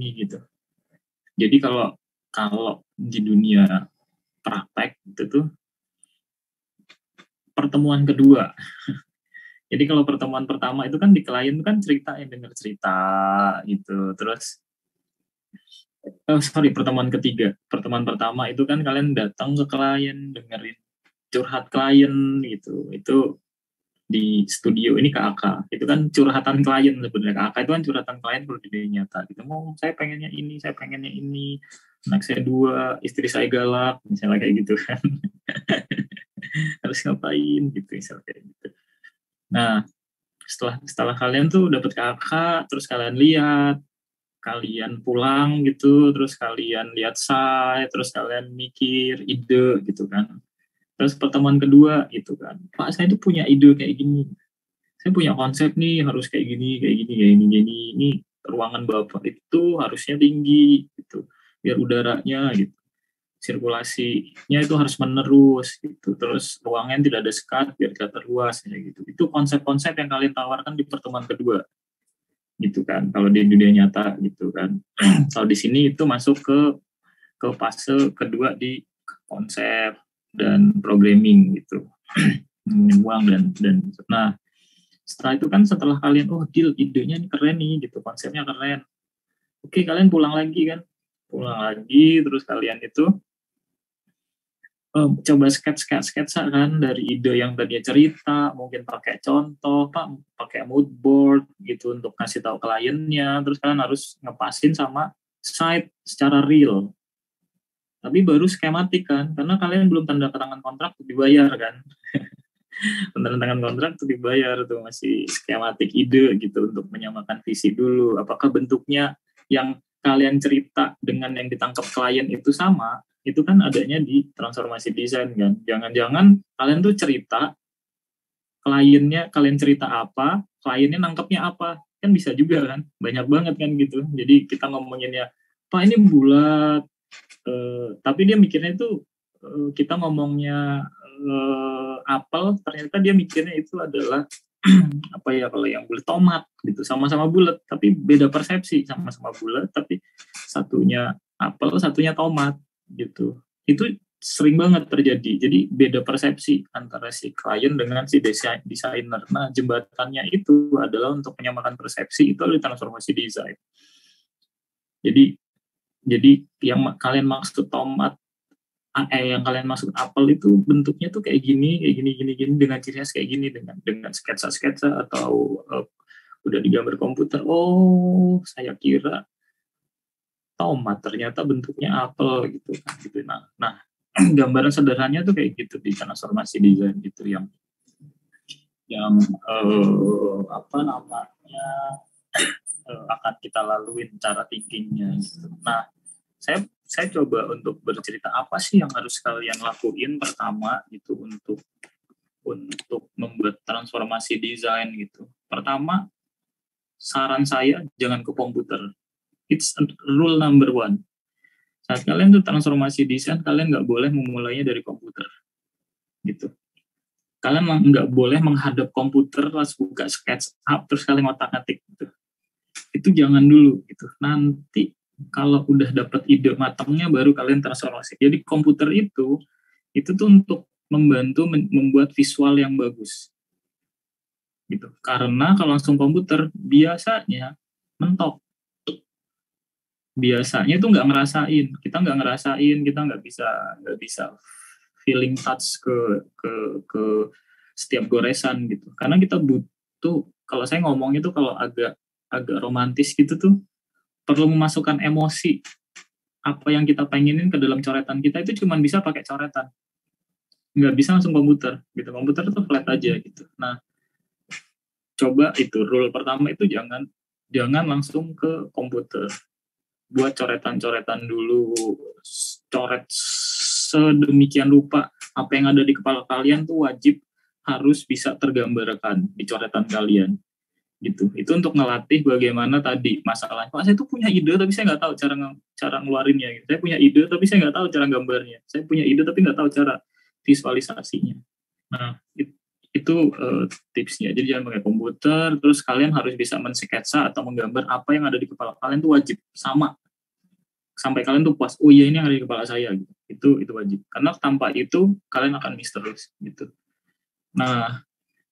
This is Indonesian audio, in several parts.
ini gitu. Jadi kalau di dunia praktek itu tuh pertemuan kedua. Jadi kalau pertemuan pertama itu kan di klien itu kan cerita yang dengar cerita gitu. Terus pertemuan ketiga. Pertemuan pertama itu kan kalian datang ke klien, dengerin curhat klien gitu. Itu di studio ini KAK. Itu kan curhatan klien sebenarnya. KAK itu kan curhatan klien kalau di dunia nyata. Gitu. Mau saya pengennya ini. Anak saya 2, istri saya galak, misalnya kayak gitu kan. Harus ngapain gitu, misalnya kayak gitu. Nah, setelah kalian tuh dapat kakak, terus kalian lihat, kalian pulang gitu, terus kalian lihat saya, terus kalian mikir ide gitu kan. Terus pertemuan kedua gitu kan, Pak saya tuh punya ide kayak gini, saya punya konsep nih harus kayak gini. Ini ruangan bapak itu harusnya tinggi gitu, biar udaranya gitu, sirkulasinya itu harus menerus gitu, terus ruangnya tidak ada sekat biar kelihatan luas kayak gitu. Itu konsep-konsep yang kalian tawarkan di pertemuan kedua gitu kan, kalau di dunia nyata gitu kan. Kalau di sini itu masuk ke fase kedua di konsep dan programming gitu. Uang dan nah setelah itu kan, setelah kalian deal, idenya ini keren nih gitu, konsepnya keren, oke kalian pulang lagi terus kalian itu coba sketsa kan dari ide yang tadi cerita, mungkin pakai contoh, Pak, pakai mood board gitu untuk kasih tahu kliennya, terus kalian harus ngepasin sama site secara real. Tapi baru skematik kan, karena kalian belum tanda tangan kontrak untuk dibayar kan. Tanda tangan kontrak untuk dibayar tuh masih skematik ide gitu untuk menyamakan visi dulu. Apakah bentuknya yang kalian cerita dengan yang ditangkap klien itu sama? Itu kan adanya di transformasi desain kan. Jangan-jangan kalian tuh cerita, kalian cerita apa, kliennya nangkepnya apa, kan bisa juga kan, banyak banget kan gitu. Jadi kita ngomonginnya, Pak ini bulat, tapi dia mikirnya itu kita ngomongnya apel, ternyata dia mikirnya itu adalah apa ya, kalau yang bulat tomat gitu, sama-sama bulat tapi beda persepsi, sama-sama bulat tapi satunya apel satunya tomat gitu. Itu sering banget terjadi, jadi beda persepsi antara si klien dengan si desainer. Nah jembatannya itu adalah untuk menyamakan persepsi, itu adalah transformasi desain. Jadi yang kalian maksud tomat, yang kalian maksud apel itu bentuknya tuh kayak gini dengan ciri khas kayak gini, dengan sketsa atau udah digambar komputer. Oh saya kira tomat, ternyata bentuknya apel gitu kan gitu. Nah gambaran sederhananya tuh kayak gitu di transformasi desain gitu, yang apa namanya akan kita laluin cara thinkingnya gitu. Nah saya coba untuk bercerita apa sih yang harus kalian lakuin pertama gitu untuk membuat transformasi desain gitu. Pertama, saran saya jangan ke komputer. It's rule number 1. Saat kalian tuh transformasi desain, kalian nggak boleh memulainya dari komputer gitu. Kalian nggak boleh menghadap komputer terus buka SketchUp terus kalian ngotak-ngatik gitu. Itu jangan dulu gitu. Nanti kalau udah dapat ide matangnya baru kalian transformasi. Jadi komputer itu tuh untuk membantu membuat visual yang bagus gitu. Karena kalau langsung komputer biasanya mentok. Biasanya itu nggak ngerasain, kita nggak bisa feeling touch ke setiap goresan gitu. Karena kita butuh, kalau saya ngomong itu kalau agak romantis gitu tuh, perlu memasukkan emosi apa yang kita pengenin ke dalam coretan kita, itu cuma bisa pakai coretan, nggak bisa langsung komputer gitu. Komputer tuh flat aja gitu. Nah coba itu rule pertama itu jangan langsung ke komputer, buat coretan-coretan dulu, coret sedemikian rupa apa yang ada di kepala kalian tuh wajib harus bisa tergambarkan di coretan kalian gitu. Itu untuk ngelatih bagaimana tadi masalahnya, Pak saya tuh punya ide tapi saya nggak tahu cara ngeluarinnya gitu. Saya punya ide tapi saya nggak tahu cara gambarnya, saya punya ide tapi nggak tahu cara visualisasinya. Nah Itu tipsnya. Jadi jangan pakai komputer, terus kalian harus bisa mensketsa atau menggambar apa yang ada di kepala kalian tuh wajib sama sampai kalian tuh puas. Oh iya ini yang ada di kepala saya gitu. Itu wajib. Karena tanpa itu kalian akan miss terus gitu. Nah,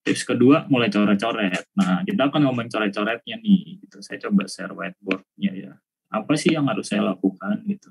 tips kedua mulai coret-coret. Nah, kita akan ngomong coret-coretnya nih gitu. Saya coba share whiteboard-nya ya. Apa sih yang harus saya lakukan gitu.